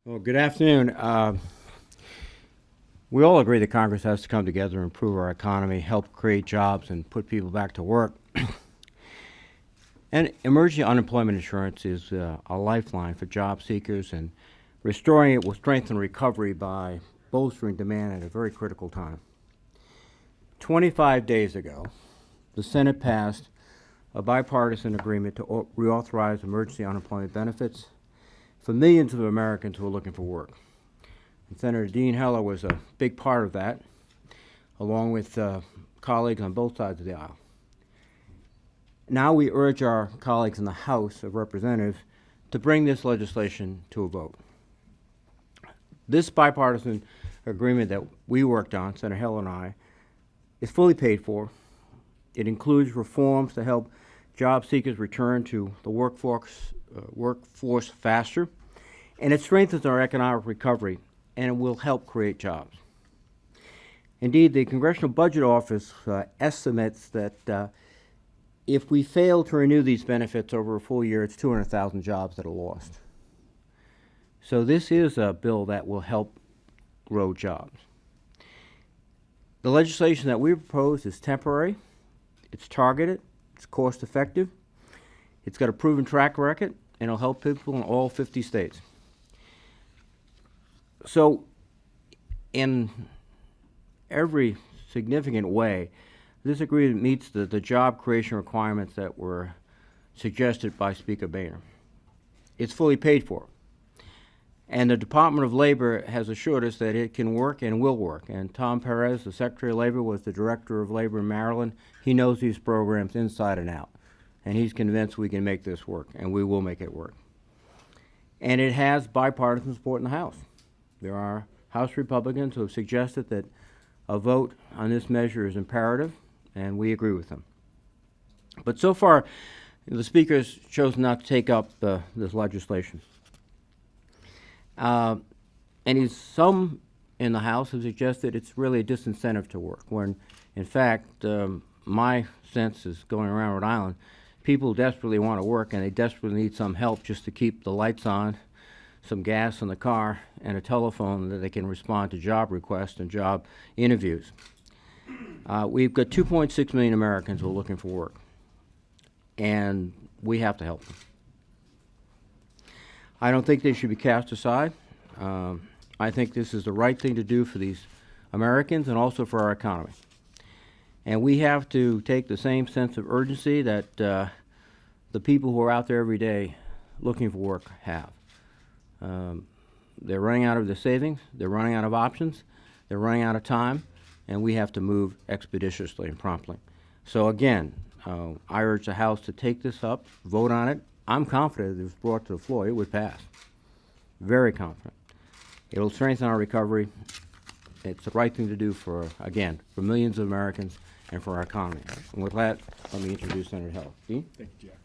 Well, good afternoon. We all agree that Congress has to come together and improve our economy, help create jobs, and put people back to work. And emergency unemployment insurance is a lifeline for job seekers, and restoring it will strengthen recovery by bolstering demand at a very critical time. 25 days ago, the Senate passed a bipartisan agreement to reauthorize emergency unemployment benefits for millions of Americans who are looking for work. And Senator Dean Heller was a big part of that, along with colleagues on both sides of the aisle. Now we urge our colleagues in the House of Representatives to bring this legislation to a vote. This bipartisan agreement that we worked on, Senator Heller and I, is fully paid for. It includes reforms to help job seekers return to the workforce faster, and it strengthens our economic recovery, and it will help create jobs. Indeed, the Congressional Budget Office estimates that if we fail to renew these benefits over a full year, it's 200,000 jobs that are lost. So this is a bill that will help grow jobs. The legislation that we propose is temporary, it's targeted, it's cost effective, it's got a proven track record, and it'll help people in all 50 states. So in every significant way, this agreement meets the job creation requirements that were suggested by Speaker Boehner. It's fully paid for. And the Department of Labor has assured us that it can work and will work. And Tom Perez, the Secretary of Labor, was the Director of Labor in Maryland. He knows these programs inside and out. And he's convinced we can make this work, and we will make it work. And it has bipartisan support in the House. There are House Republicans who have suggested that a vote on this measure is imperative, and we agree with them. But so far, the Speaker has chosen not to take up this legislation. And some in the House have suggested it's really a disincentive to work, when in fact my sense is going around Rhode Island, people desperately want to work and they desperately need some help just to keep the lights on, some gas in the car, and a telephone that they can respond to job requests and job interviews. We've got 2.6 million Americans who are looking for work, and we have to help them. I don't think they should be cast aside. I think this is the right thing to do for these Americans and also for our economy. And we have to take the same sense of urgency that the people who are out there every day looking for work have. They're running out of their savings, they're running out of options, they're running out of time, and we have to move expeditiously and promptly. So again, I urge the House to take this up, vote on it. I'm confident if it was brought to the floor, it would pass. Very confident. It'll strengthen our recovery. It's the right thing to do for, again, for millions of Americans and for our economy. And with that, let me introduce Senator Heller. Dean? Thank you, Jack.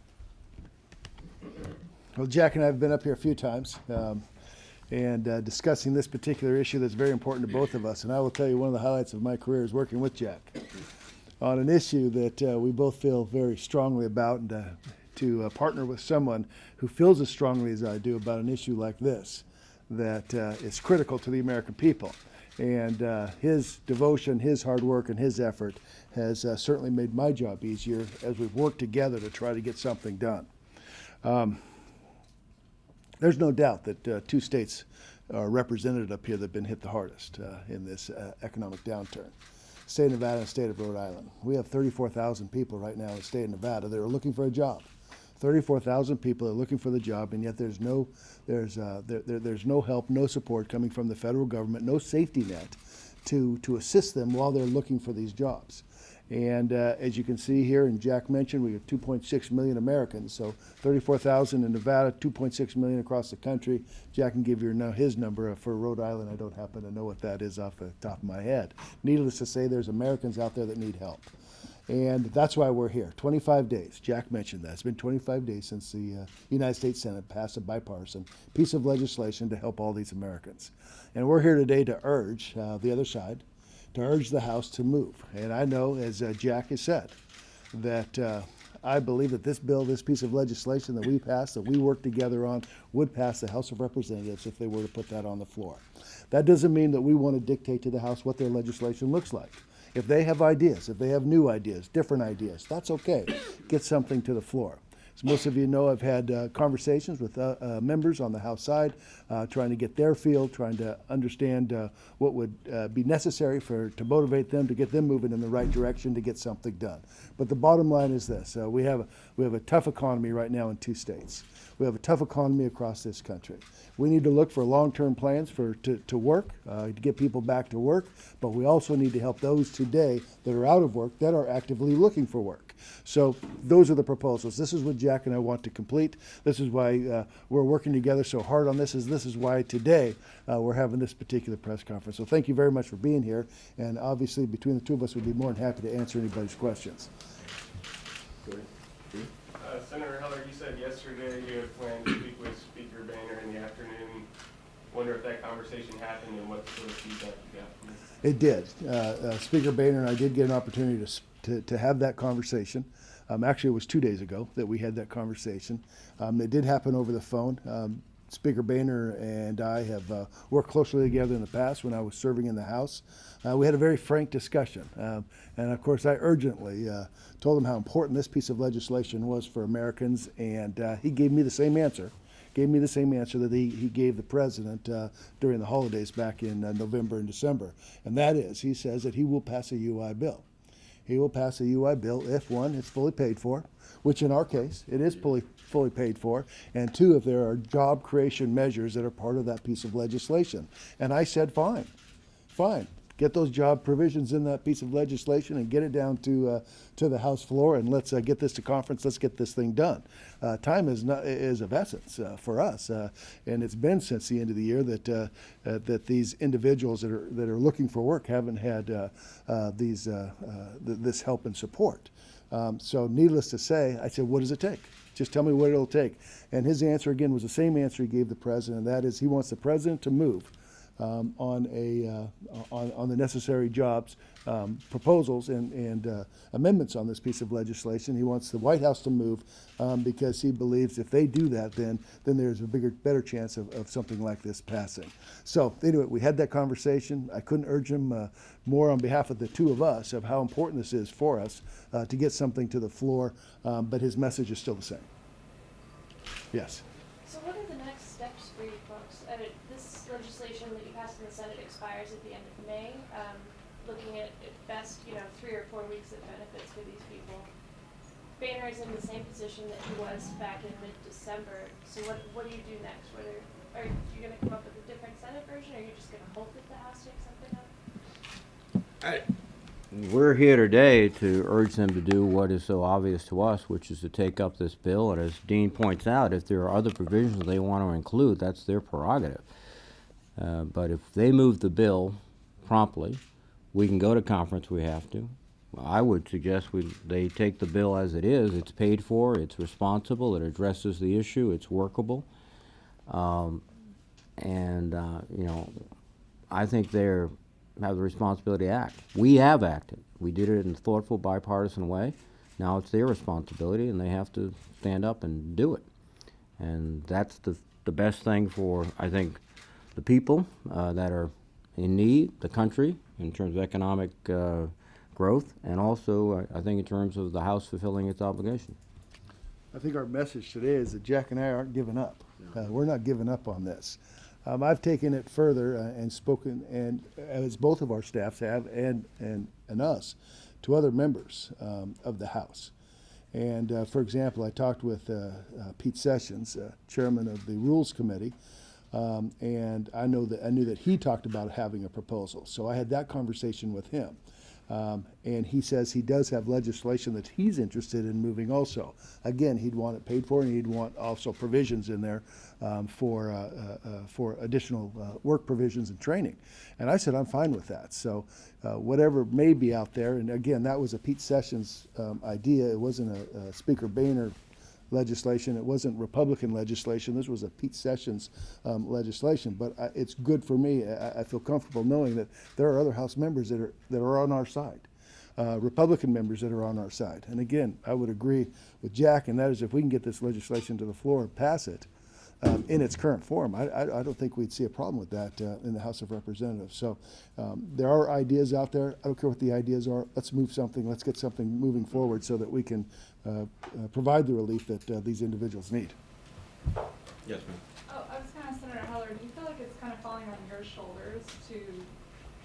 Well, Jack and I have been up here a few times and discussing this particular issue that's very important to both of us. And I will tell you, one of the highlights of my career is working with Jack on an issue that we both feel very strongly about, and to partner with someone who feels as strongly as I do about an issue like this that is critical to the American people. And his devotion, his hard work, and his effort has certainly made my job easier as we've worked together to try to get something done. There's no doubt that two states are represented up here that have been hit the hardest in this economic downturn. State of Nevada and state of Rhode Island. We have 34,000 people right now in the state of Nevada that are looking for a job. 34,000 people are looking for the job, and yet there's no help, no support coming from the federal government, no safety net to assist them while they're looking for these jobs. And as you can see here, and Jack mentioned, we have 2.6 million Americans. So 34,000 in Nevada, 2.6 million across the country. Jack can give you his number for Rhode Island. I don't happen to know what that is off the top of my head. Needless to say, there's Americans out there that need help. And that's why we're here. 25 days. Jack mentioned that. It's been 25 days since the United States Senate passed a bipartisan piece of legislation to help all these Americans. And we're here today to urge the other side, to urge the House to move. And I know, as Jack has said, that I believe that this bill, this piece of legislation that we passed, that we worked together on, would pass the House of Representatives if they were to put that on the floor. That doesn't mean that we want to dictate to the House what their legislation looks like. If they have ideas, if they have new ideas, different ideas, that's okay. Get something to the floor. As most of you know, I've had conversations with members on the House side, trying to get their feel, trying to understand what would be necessary to motivate them, to get them moving in the right direction to get something done. But the bottom line is this: we have a tough economy right now in 2 states. We have a tough economy across this country. We need to look for long-term plans to work, to get people back to work, but we also need to help those today that are out of work that are actively looking for work. So those are the proposals. This is what Jack and I want to complete. This is why we're working together so hard on this. This is why today we're having this particular press conference. So thank you very much for being here. And obviously, between the two of us, we'd be more than happy to answer anybody's questions. Senator Heller, you said yesterday you had planned to speak with Speaker Boehner in the afternoon. Wonder if that conversation happened and what sort of feedback you got from this? It did. Speaker Boehner and I did get an opportunity to have that conversation. Actually, it was 2 days ago that we had that conversation. It did happen over the phone. Speaker Boehner and I have worked closely together in the past when I was serving in the House. We had a very frank discussion. And of course, I urgently told him how important this piece of legislation was for Americans, and he gave me the same answer. That he gave the president during the holidays back in November and December. And that is, he says that he will pass a UI bill. He will pass a UI bill if, 1, it's fully paid for, which in our case, it is fully paid for, and 2, if there are job creation measures that are part of that piece of legislation. And I said, fine. Get those job provisions in that piece of legislation and get it down to the House floor, and let's get this to conference. Let's get this thing done. Time is of essence for us, and it's been since the end of the year that these individuals that are looking for work haven't had this help and support. So needless to say, I said, what does it take? Just tell me what it'll take. And his answer again was the same answer he gave the president, and that is he wants the president to move on the necessary jobs, proposals and amendments on this piece of legislation. He wants the White House to move because he believes if they do that, then there's a better chance of something like this passing. So anyway, we had that conversation. I couldn't urge him more on behalf of the two of us of how important this is for us to get something to the floor, but his message is still the same. Yes. So what are the next steps for you folks? This legislation that you passed in the Senate expires at the end of May. Looking at best, 3 or 4 weeks of benefits for these people. Boehner is in the same position that he was back in mid-December. So what do you do next? Are you going to come up with a different Senate version, or are you just going to hope that the House takes something up? We're here today to urge them to do what is so obvious to us, which is to take up this bill. And as Dean points out, if there are other provisions they want to include, that's their prerogative. But if they move the bill promptly, we can go to conference. We have to. I would suggest they take the bill as it is. It's paid for. It's responsible. It addresses the issue. It's workable. I think they have the responsibility to act. We have acted. We did it in a thoughtful, bipartisan way. Now it's their responsibility, and they have to stand up and do it. And that's the best thing for, I think, the people that are in need, the country, in terms of economic growth, and also, I think, in terms of the House fulfilling its obligation. I think our message today is that Jack and I aren't giving up. We're not giving up on this. I've taken it further and spoken, and as both of our staffs have, and us, to other members of the House. And for example, I talked with Pete Sessions, chairman of the Rules Committee, and I knew that he talked about having a proposal. So I had that conversation with him. And he says he does have legislation that he's interested in moving also. Again, he'd want it paid for, and he'd want also provisions in there for additional work provisions and training. And I said, I'm fine with that. So whatever may be out there, and again, that was a Pete Sessions idea. It wasn't a Speaker Boehner legislation. It wasn't Republican legislation. This was a Pete Sessions legislation. But it's good for me. I feel comfortable knowing that there are other House members that are on our side. Republican members that are on our side. And again, I would agree with Jack, and that is if we can get this legislation to the floor and pass it in its current form, I don't think we'd see a problem with that in the House of Representatives. So there are ideas out there. I don't care what the ideas are. Let's move something. Let's get something moving forward so that we can provide the relief that these individuals need. Yes, ma'am. Oh, I was going to ask Senator Heller, do you feel like it's kind of falling on your shoulders to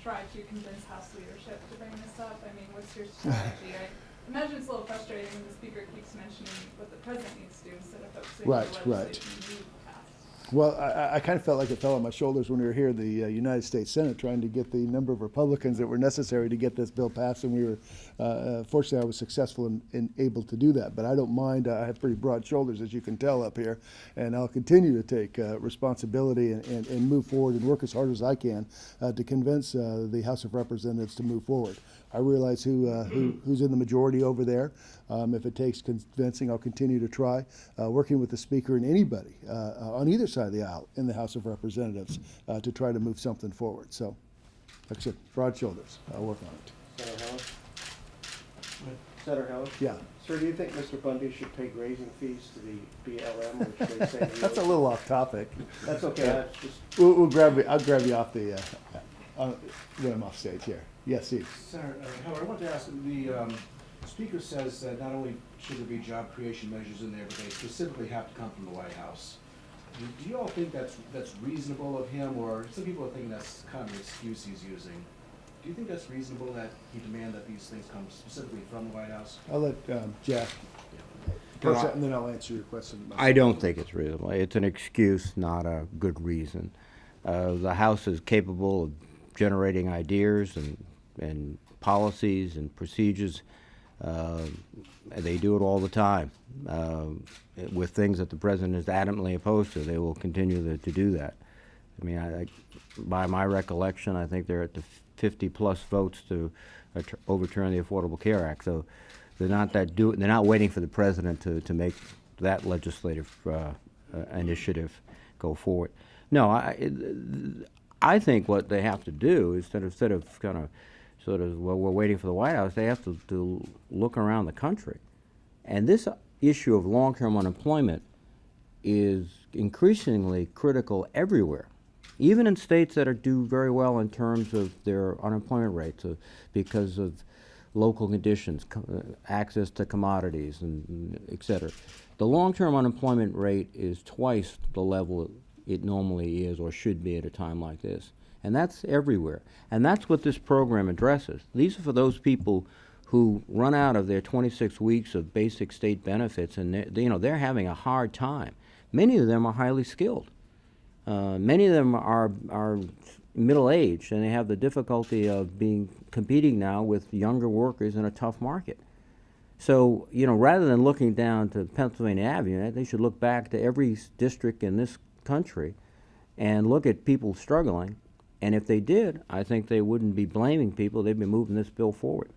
try to convince House leadership to bring this up? I mean, what's your strategy? I imagine it's a little frustrating when the Speaker keeps mentioning what the President needs to do instead of focusing on Right, the right. legislation you passed. Well, I kind of felt like it fell on my shoulders when we were here in the United States Senate trying to get the number of Republicans that were necessary to get this bill passed, and we were, fortunately, I was successful in able to do that. But I don't mind. I have pretty broad shoulders, as you can tell up here, and I'll continue to take responsibility and move forward and work as hard as I can to convince the House of Representatives to move forward. I realize who's in the majority over there. If it takes convincing, I'll continue to try. Working with the Speaker and anybody on either side of the aisle in the House of Representatives to try to move something forward. So, like I said, broad shoulders. I'll work on it. Senator Heller? Senator Heller? Yeah. Sir, do you think Mr. Bundy should pay grazing fees to the BLM, which they say he That's a owes? little off topic. That's okay, that's just, We'll grab you. I'll grab you off the when I'm off stage here. Yes, Steve. Senator Heller, I wanted to ask, the Speaker says that not only should there be job creation measures in there, but they specifically have to come from the White House. Do you all think that's reasonable of him, or some people are thinking that's kind of an excuse he's using? Do you think that's reasonable that he demand that these things come specifically from the White House? I'll let Jack first, and then I'll answer your question. I don't think it's reasonable. It's an excuse, not a good reason. The House is capable of generating ideas and policies and procedures. They do it all the time. With things that the President is adamantly opposed to, they will continue to do that. I mean, by my recollection, I think they're at the 50-plus votes to overturn the Affordable Care Act. So they're not they're not waiting for the President to make that legislative initiative go forward. No, I think what they have to do is instead of kind of sort of, well, we're waiting for the White House, they have to look around the country. And this issue of long-term unemployment is increasingly critical everywhere, even in states that do very well in terms of their unemployment rates because of local conditions, access to commodities, and et cetera. The long-term unemployment rate is twice the level it normally is or should be at a time like this. And that's everywhere. And that's what this program addresses. These are for those people who run out of their 26 weeks of basic state benefits, and they're having a hard time. Many of them are highly skilled. Many of them are middle-aged, and they have the difficulty of competing now with younger workers in a tough market. So, rather than looking down to Pennsylvania Avenue, they should look back to every district in this country and look at people struggling. And if they did, I think they wouldn't be blaming people. They'd be moving this bill forward.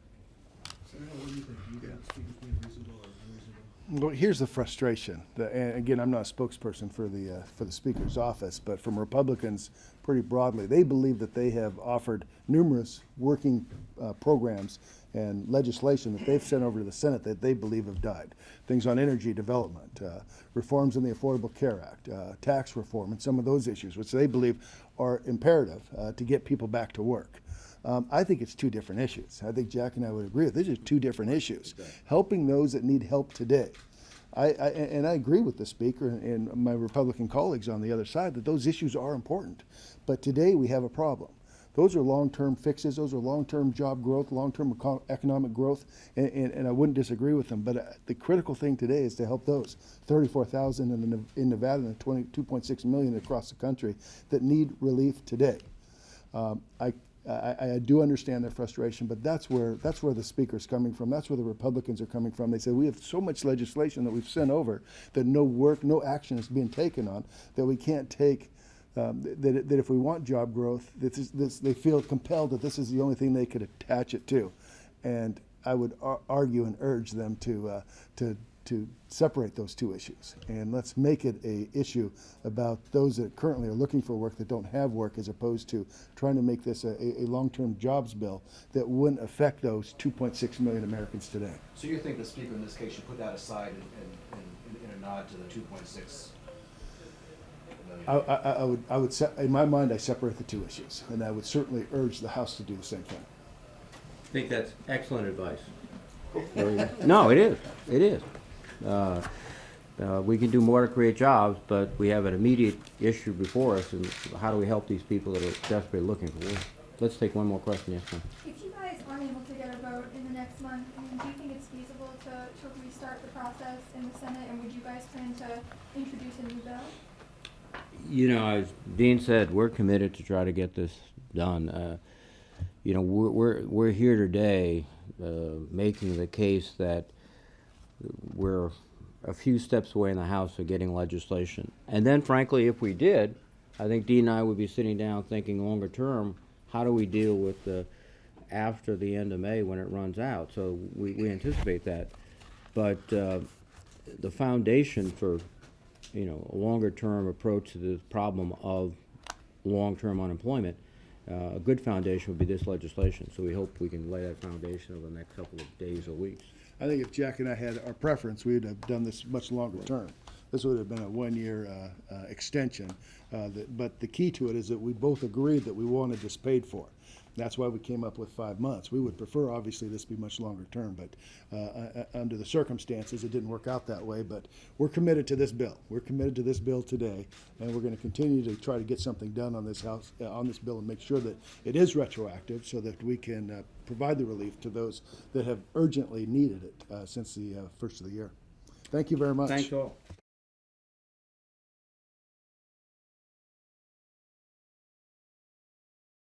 Senator Heller, what do you think? Do you think the Speaker's being reasonable or unreasonable? Well, here's the frustration. And again, I'm not a spokesperson for the Speaker's office, but from Republicans pretty broadly, they believe that they have offered numerous working programs and legislation that they've sent over to the Senate that they believe have died. Things on energy development, reforms in the Affordable Care Act, tax reform, and some of those issues, which they believe are imperative to get people back to work. I think it's two different issues. I think Jack and I would agree with these are two different issues. Helping those that need help today. And I agree with the Speaker and my Republican colleagues on the other side that those issues are important. But today we have a problem. Those are long-term fixes. Those are long-term job growth, long-term economic growth, and I wouldn't disagree with them. But the critical thing today is to help those 34,000 in Nevada and 22.6 million across the country that need relief today. I do understand their frustration, but that's where the Speaker's coming from. That's where the Republicans are coming from. They say we have so much legislation that we've sent over that no action is being taken on, that we can't take. That if we want job growth, they feel compelled that this is the only thing they could attach it to, and I would argue and urge them to to separate those two issues. And let's make it a issue about those that currently are looking for work that don't have work, as opposed to trying to make this a long-term jobs bill that wouldn't affect those 2.6 million Americans today. So you think the speaker in this case should put that aside in a nod to the 2.6 million? I would in my mind, I separate the two issues, and I would certainly urge the House to do the same thing. I think that's excellent advice. No, it is. It is. We can do more to create jobs, but we have an immediate issue before us, and how do we help these people that are desperately looking for work? Let's take one more question. Yes, ma'am. If you guys aren't able to get a vote in the next month, I mean, do you think it's feasible to restart the process in the Senate, and would you guys plan to introduce a new bill? You know, as Dean said, we're committed to try to get this done. You know, we're here today making the case that we're a few steps away in the House of getting legislation. And then, frankly, if we did, I think Dean and I would be sitting down thinking longer term, how do we deal with after the end of May when it runs out? So we anticipate that. But the foundation for, you know, a longer term approach to the problem of long-term unemployment, a good foundation would be this legislation. So we hope we can lay that foundation over the next couple of days or weeks. I think if Jack and I had our preference, we would have done this much longer term. This would have been a one-year extension. But the key to it is that we both agreed that we wanted this paid for. That's why we came up with 5 months. We would prefer, obviously, this be much longer term, but under the circumstances, it didn't work out that way. But we're committed to this bill. We're committed to this bill today, and we're going to continue to try to get something done on this House, on this bill, and make sure that it is retroactive, so that we can provide the relief to those that have urgently needed it since the first of the year. Thank you very much. Thanks all.